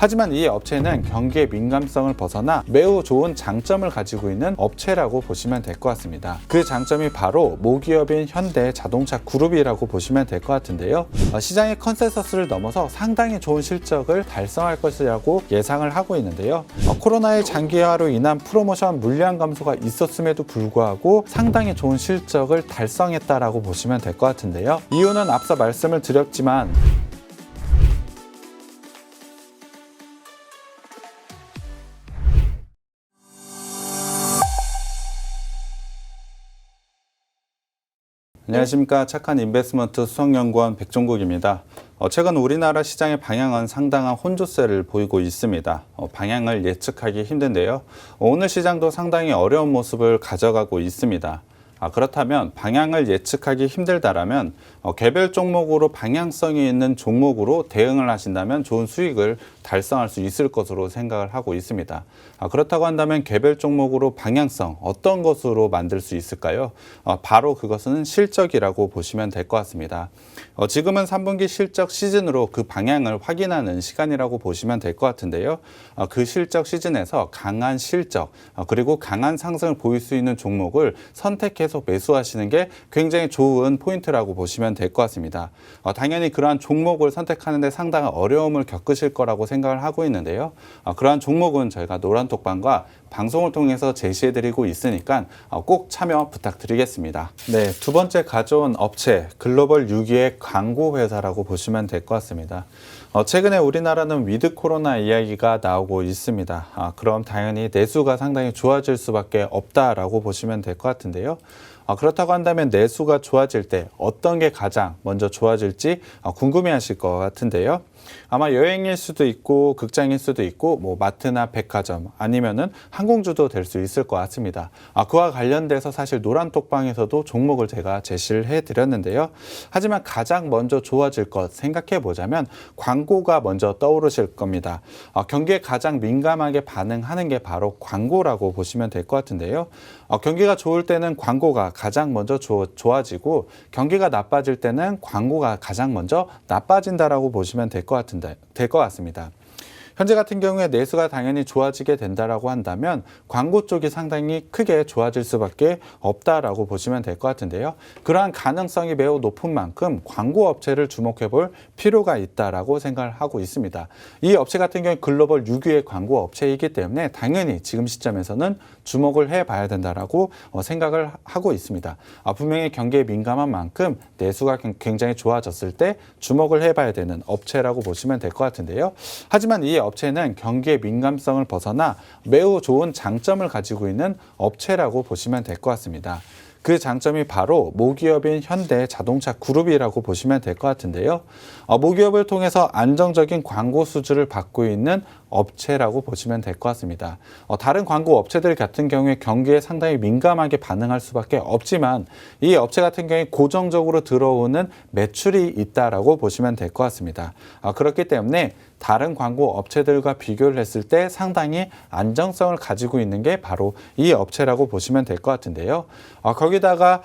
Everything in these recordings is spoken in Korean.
하지만 이 업체는 경기의 민감성을 벗어나 매우 좋은 장점을 가지고 있는 업체라고 보시면 될 것 같습니다. 그 장점이 바로 모기업인 현대 자동차 그룹이라고 보시면 될 것 같은데요. 시장의 컨센서스를 넘어서 상당히 좋은 실적을 달성할 것이라고 예상을 하고 있는데요. 코로나의 장기화로 인한 프로모션 물량 감소가 있었음에도 불구하고 상당히 좋은 실적을 달성했다라고 보시면 될 것 같은데요. 이유는 앞서 말씀을 드렸지만 안녕하십니까. 착한 인베스트먼트 수석연구원 백종국입니다. 최근 우리나라 시장의 방향은 상당한 혼조세를 보이고 있습니다. 방향을 예측하기 힘든데요. 오늘 시장도 상당히 어려운 모습을 가져가고 있습니다. 그렇다면 방향을 예측하기 힘들다라면 개별 종목으로 방향성이 있는 종목으로 대응을 하신다면 좋은 수익을 달성할 수 있을 것으로 생각을 하고 있습니다. 그렇다고 한다면 개별 종목으로 방향성 어떤 것으로 만들 수 있을까요? 바로 그것은 실적이라고 보시면 될 것 같습니다. 지금은 3분기 실적 시즌으로 그 방향을 확인하는 시간이라고 보시면 될 것 같은데요. 그 실적 시즌에서 강한 실적 그리고 강한 상승을 보일 수 있는 종목을 선택해서 매수하시는 게 굉장히 좋은 포인트라고 보시면 될 것 같습니다. 당연히 그러한 종목을 선택하는데 상당한 어려움을 겪으실 거라고 생각을 하고 있는데요. 그러한 종목은 저희가 노란톡방과 방송을 통해서 제시해드리고 있으니까 꼭 참여 부탁드리겠습니다. 네, 두 번째 가져온 업체 글로벌 6위의 광고 회사라고 보시면 될 것 같습니다. 최근에 우리나라는 위드 코로나 이야기가 나오고 있습니다. 그럼 당연히 내수가 상당히 좋아질 수밖에 없다라고 보시면 될 것 같은데요. 그렇다고 한다면 내수가 좋아질 때 어떤 게 가장 먼저 좋아질지 궁금해하실 것 같은데요. 아마 여행일 수도 있고 극장일 수도 있고 뭐 마트나 백화점 아니면은 항공주도 될 수 있을 것 같습니다. 그와 관련돼서 사실 노란톡방에서도 종목을 제가 제시를 해드렸는데요. 하지만 가장 먼저 좋아질 것 생각해 보자면 광고가 먼저 떠오르실 겁니다. 경기에 가장 민감하게 반응하는 게 바로 광고라고 보시면 될 것 같은데요. 경기가 좋을 때는 광고가 가장 먼저 좋아지고 경기가 나빠질 때는 광고가 가장 먼저 나빠진다라고 보시면 될 것 같습니다. 현재 같은 경우에 내수가 당연히 좋아지게 된다라고 한다면 광고 쪽이 상당히 크게 좋아질 수밖에 없다라고 보시면 될 것 같은데요. 그러한 가능성이 매우 높은 만큼 광고 업체를 주목해 볼 필요가 있다라고 생각을 하고 있습니다. 이 업체 같은 경우에 글로벌 6위의 광고 업체이기 때문에 당연히 지금 시점에서는 주목을 해봐야 된다라고 생각을 하고 있습니다. 분명히 경기에 민감한 만큼 내수가 굉장히 좋아졌을 때 주목을 해봐야 되는 업체라고 보시면 될 것 같은데요. 하지만 이 업체는 경기의 민감성을 벗어나 매우 좋은 장점을 가지고 있는 업체라고 보시면 될 것 같습니다. 그 장점이 바로 모기업인 현대 자동차 그룹이라고 보시면 될 것 같은데요. 모기업을 통해서 안정적인 광고 수주를 받고 있는 업체라고 보시면 될 것 같습니다. 다른 광고 업체들 같은 경우에 경기에 상당히 민감하게 반응할 수밖에 없지만 이 업체 같은 경우에 고정적으로 들어오는 매출이 있다라고 보시면 될 것 같습니다. 그렇기 때문에 다른 광고 업체들과 비교를 했을 때 상당히 안정성을 가지고 있는 게 바로 이 업체라고 보시면 될 것 같은데요. 거기다가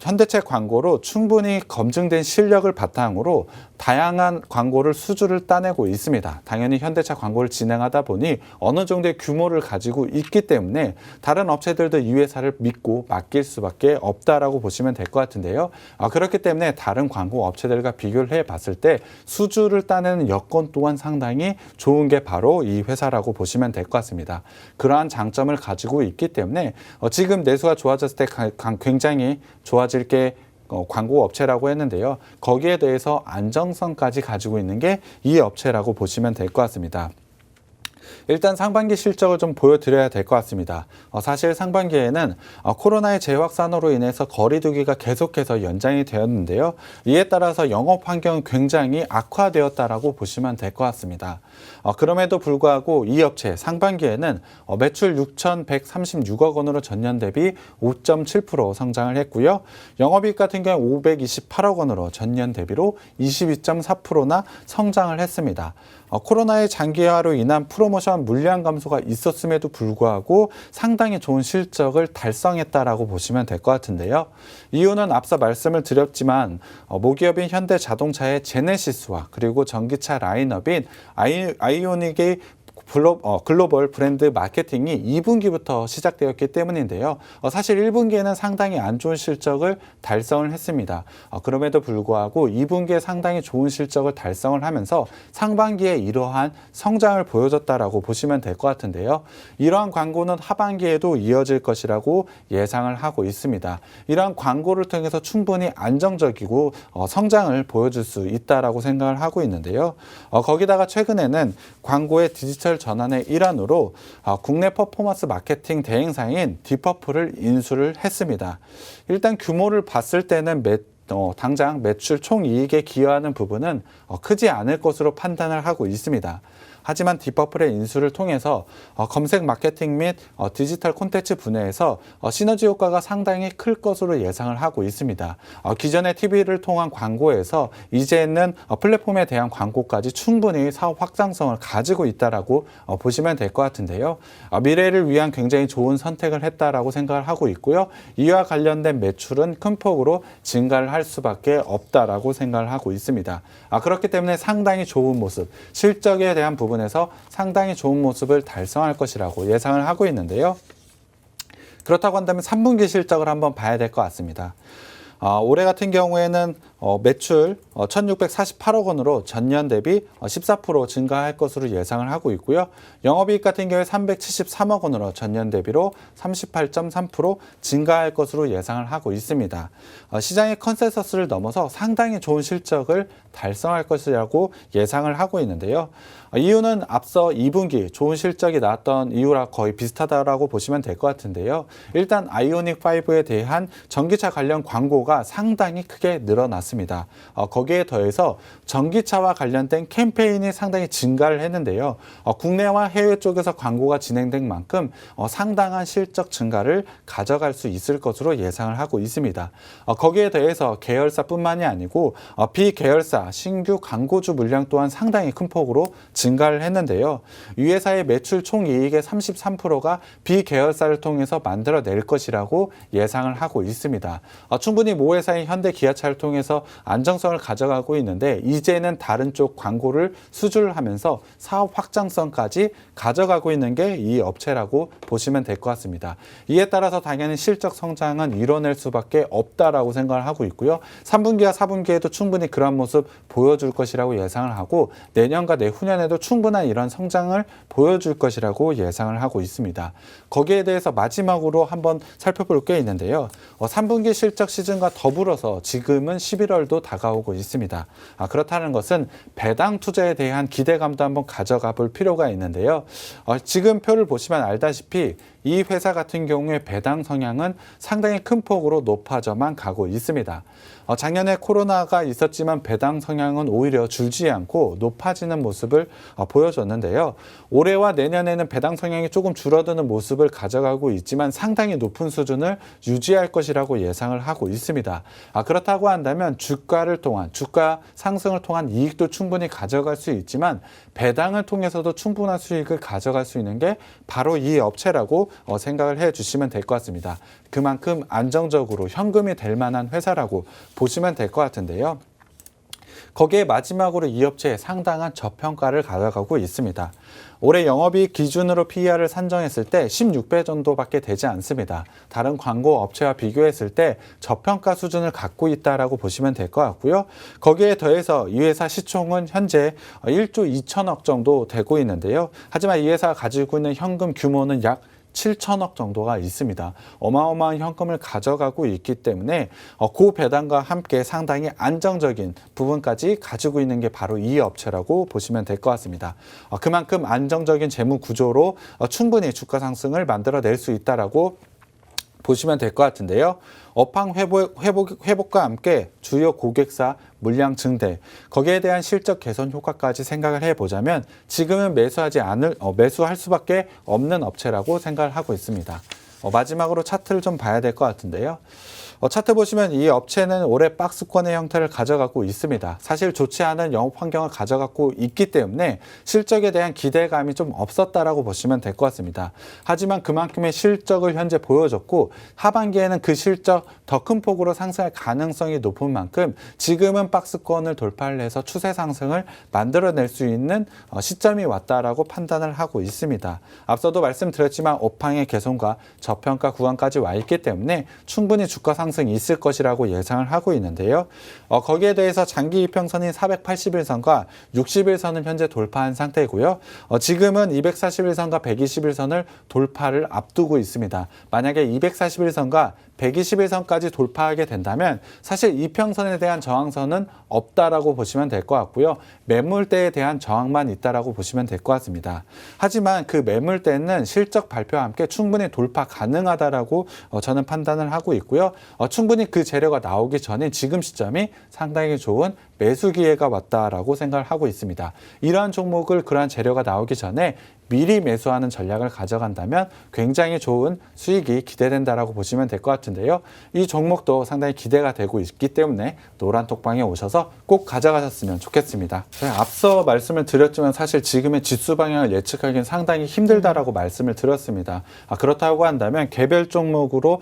현대차 광고로 충분히 검증된 실력을 바탕으로 다양한 광고를 수주를 따내고 있습니다. 당연히 현대차 광고를 진행하다 보니 어느 정도의 규모를 가지고 있기 때문에 다른 업체들도 이 회사를 믿고 맡길 수밖에 없다라고 보시면 될 것 같은데요. 그렇기 때문에 다른 광고 업체들과 비교를 해봤을 때 수주를 따내는 여건 또한 상당히 좋은 게 바로 이 회사라고 보시면 될 것 같습니다. 그러한 장점을 가지고 있기 때문에 지금 내수가 좋아졌을 때 굉장히 좋아질 게 광고 업체라고 했는데요. 거기에 대해서 안정성까지 가지고 있는 게 이 업체라고 보시면 될 것 같습니다. 일단 상반기 실적을 좀 보여드려야 될 것 같습니다. 사실 상반기에는 코로나의 재확산으로 인해서 거리 두기가 계속해서 연장이 되었는데요. 이에 따라서 영업 환경은 굉장히 악화되었다라고 보시면 될 것 같습니다. 그럼에도 불구하고 이 업체 상반기에는 매출 6,136억 원으로 전년 대비 5.7% 성장을 했고요. 영업이익 같은 경우 528억 원으로 전년 대비로 22.4%나 성장을 했습니다. 코로나의 장기화로 인한 프로모션 프로모션 물량 감소가 있었음에도 불구하고 상당히 좋은 실적을 달성했다라고 보시면 될 것 같은데요. 이유는 앞서 말씀을 드렸지만 모기업인 현대자동차의 제네시스와 그리고 전기차 라인업인 아이오닉의 글로벌 브랜드 마케팅이 2분기부터 시작되었기 때문인데요. 사실 1분기에는 상당히 안 좋은 실적을 달성을 했습니다. 그럼에도 불구하고 2분기에 상당히 좋은 실적을 달성을 하면서 상반기에 이러한 성장을 보여줬다라고 보시면 될 것 같은데요. 이러한 광고는 하반기에도 이어질 것이라고 예상을 하고 있습니다. 이러한 광고를 통해서 충분히 안정적이고 성장을 보여줄 수 있다라고 생각을 하고 있는데요. 거기다가 최근에는 광고의 디지털 전환의 일환으로 국내 퍼포먼스 마케팅 대행사인 디퍼플을 인수를 했습니다. 일단 규모를 봤을 때는 당장 매출 총이익에 기여하는 부분은 크지 않을 것으로 판단을 하고 있습니다. 하지만 디퍼플의 인수를 통해서 검색 마케팅 및 디지털 콘텐츠 분야에서 시너지 효과가 상당히 클 것으로 예상을 하고 있습니다. 기존의 TV를 통한 광고에서 이제는 플랫폼에 대한 광고까지 충분히 사업 확장성을 가지고 있다라고 보시면 될 것 같은데요. 미래를 위한 굉장히 좋은 선택을 했다라고 생각을 하고 있고요. 이와 관련된 매출은 큰 폭으로 증가를 할 수밖에 없다라고 생각을 하고 있습니다. 그렇기 때문에 상당히 좋은 모습, 실적에 대한 부분에서 상당히 좋은 모습을 달성할 것이라고 예상을 하고 있는데요. 그렇다고 한다면 3분기 실적을 한번 봐야 될 것 같습니다. 올해 같은 경우에는 매출 1,648억 원으로 전년 대비 14% 증가할 것으로 예상을 하고 있고요. 영업이익 같은 경우에 373억 원으로 전년 대비로 38.3% 증가할 것으로 예상을 하고 있습니다. 시장의 컨센서스를 넘어서 상당히 좋은 실적을 달성할 것이라고 예상을 하고 있는데요. 이유는 앞서 2분기 좋은 실적이 나왔던 이유랑 거의 비슷하다라고 보시면 될 것 같은데요. 일단 아이오닉 5에 대한 전기차 관련 광고가 상당히 크게 늘어났습니다. 거기에 더해서 전기차와 관련된 캠페인이 상당히 증가를 했는데요. 국내와 해외 쪽에서 광고가 진행된 만큼 상당한 실적 증가를 가져갈 수 있을 것으로 예상을 하고 있습니다. 거기에 더해서 계열사뿐만이 아니고 비계열사 신규 광고주 물량 또한 상당히 큰 폭으로 증가를 했는데요. 이 회사의 매출 총이익의 33%가 비계열사를 통해서 만들어낼 것이라고 예상을 하고 있습니다. 충분히 모 회사인 현대기아차를 통해서 안정성을 가져가고 있는데 이제는 다른 쪽 광고를 수주를 하면서 사업 확장성까지 가져가고 있는 게 이 업체라고 보시면 될 것 같습니다. 이에 따라서 당연히 실적 성장은 이뤄낼 수밖에 없다라고 생각을 하고 있고요. 3분기와 4분기에도 충분히 그런 모습 보여줄 것이라고 예상을 하고 내년과 내후년에도 충분한 이런 성장을 보여줄 것이라고 예상을 하고 있습니다. 거기에 대해서 마지막으로 한번 살펴볼 게 있는데요. 3분기 실적 시즌과 더불어서 지금은 11월도 다가오고 있습니다. 그렇다는 것은 배당 투자에 대한 기대감도 한번 가져가 볼 필요가 있는데요. 지금 표를 보시면 알다시피 이 회사 같은 경우에 배당 성향은 상당히 큰 폭으로 높아져만 가고 있습니다. 작년에 코로나가 있었지만 배당 성향은 오히려 줄지 않고 높아지는 모습을 보여줬는데요. 올해와 내년에는 배당 성향이 조금 줄어드는 모습을 가져가고 있지만 상당히 높은 수준을 유지할 것이라고 예상을 하고 있습니다. 그렇다고 한다면 주가 상승을 통한 이익도 충분히 가져갈 수 있지만 배당을 통해서도 충분한 수익을 가져갈 수 있는 게 바로 이 업체라고 생각을 해 주시면 될 것 같습니다. 그만큼 안정적으로 현금이 될 만한 회사라고 보시면 될 것 같은데요. 거기에 마지막으로 이 업체에 상당한 저평가를 가져가고 있습니다. 올해 영업이익 기준으로 PER을 산정했을 때 16배 정도밖에 되지 않습니다. 다른 광고 업체와 비교했을 때 저평가 수준을 갖고 있다라고 보시면 될 것 같고요. 거기에 더해서 이 회사 시총은 현재 1조 2천억 정도 되고 있는데요. 하지만 이 회사가 가지고 있는 현금 규모는 약 7천억 정도가 있습니다. 어마어마한 현금을 가져가고 있기 때문에 고배당과 함께 상당히 안정적인 부분까지 가지고 있는 게 바로 이 업체라고 보시면 될 것 같습니다. 그만큼 안정적인 재무 구조로 충분히 주가 상승을 만들어낼 수 있다라고 보시면 될 것 같은데요. 업황 회복과 함께 주요 고객사 물량 증대, 거기에 대한 실적 개선 효과까지 생각을 해보자면 지금은 매수할 수밖에 없는 업체라고 생각을 하고 있습니다. 마지막으로 차트를 좀 봐야 될 것 같은데요. 차트 보시면 이 업체는 올해 박스권의 형태를 가져가고 있습니다. 사실 좋지 않은 영업 환경을 가져가고 있기 때문에 실적에 대한 기대감이 좀 없었다라고 보시면 될 것 같습니다. 하지만 그만큼의 실적을 현재 보여줬고 하반기에는 그 실적 더 큰 폭으로 상승할 가능성이 높은 만큼 지금은 박스권을 돌파를 해서 추세 상승을 만들어낼 수 있는 시점이 왔다라고 판단을 하고 있습니다. 앞서도 말씀드렸지만 업황의 개선과 저평가 구간까지 와 있기 때문에 충분히 주가 상승이 있을 것이라고 예상을 하고 있는데요. 거기에 대해서 장기 이평선인 480일선과 60일선은 현재 돌파한 상태고요. 지금은 241선과 121선을 돌파를 앞두고 있습니다. 만약에 241선과 121선까지 돌파하게 된다면 사실 이평선에 대한 저항선은 없다라고 보시면 될 것 같고요. 매물대에 대한 저항만 있다라고 보시면 될 것 같습니다. 하지만 그 매물대는 실적 발표와 함께 충분히 돌파 가능하다라고 저는 판단을 하고 있고요. 충분히 그 재료가 나오기 전에 지금 시점이 상당히 좋은 매수 기회가 왔다라고 생각을 하고 있습니다. 이러한 종목을 그러한 재료가 나오기 전에 미리 매수하는 전략을 가져간다면 굉장히 좋은 수익이 기대된다라고 보시면 될 것 같은데요. 이 종목도 상당히 기대가 되고 있기 때문에 노란 톡방에 오셔서 꼭 가져가셨으면 좋겠습니다. 제가 앞서 말씀을 드렸지만 사실 지금의 지수 방향을 예측하기는 상당히 힘들다라고 말씀을 드렸습니다. 그렇다고 한다면 개별 종목으로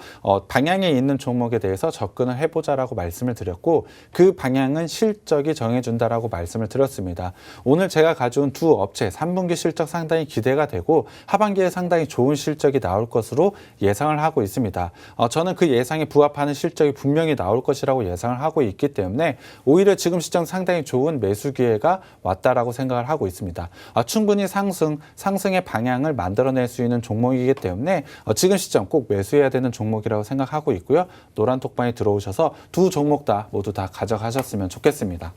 방향이 있는 종목에 대해서 접근을 해보자라고 말씀을 드렸고 그 방향은 실적이 정해준다라고 말씀을 드렸습니다. 오늘 제가 가져온 두 업체 3분기 실적 상당히 기대가 되고 하반기에 상당히 좋은 실적이 나올 것으로 예상을 하고 있습니다. 저는 그 예상에 부합하는 실적이 분명히 나올 것이라고 예상을 하고 있기 때문에 오히려 지금 시점 상당히 좋은 매수 기회가 왔다라고 생각을 하고 있습니다. 충분히 상승의 방향을 만들어낼 수 있는 종목이기 때문에 지금 시점 꼭 매수해야 되는 종목이라고 생각하고 있고요. 노란 톡방에 들어오셔서 두 종목 다 모두 다 가져가셨으면 좋겠습니다.